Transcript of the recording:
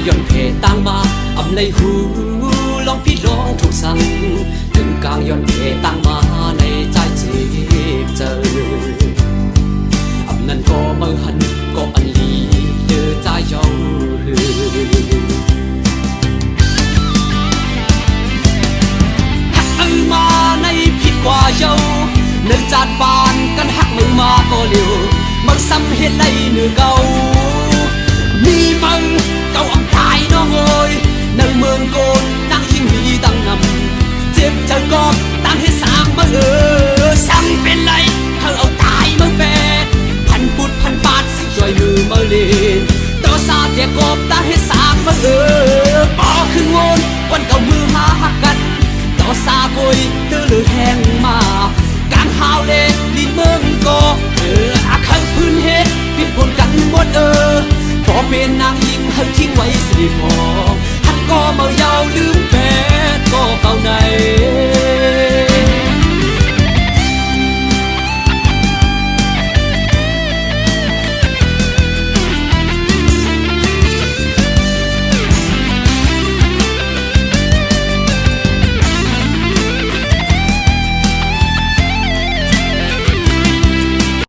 ย้อนเพต่างมาอำในหูลองพี่ลองถูกสั่งถึงกลางย้อนเพต่างมาในใจจีบเจออำนั้นก็เมื่อหันก็อันลีเดือใจยองหักเอามาในผิดกว่าเยาเนื้อจานบานกันหักมือมาก็เร็วมักซ้ำเห็นในเนื้อเก่ามีมึงเก่าอำตายน้องเอ้ยนั่งเมืองโกนนั่งยิ่งมีตั้งนำเจ็บเธอก็ตั้งให้สางมาซ้ำเป็นไรเธอเอาตายมาแปรพันปุดพันบาทสิจ่อยมือมาเล่นต่อซาเดียกบตั้งให้สางมาปอขึ้นวนวันเก่ามือหาหักกันต่อซาโกยเธอเลยแห้งมาการหาวเล่ลิ้นเมืองก็อาคังพื้นเฮ็ดผิดผลกันหมดพอเป็นนางยิงให้ทิ้งไว้สิพอหันก็เมายาวลืมแปร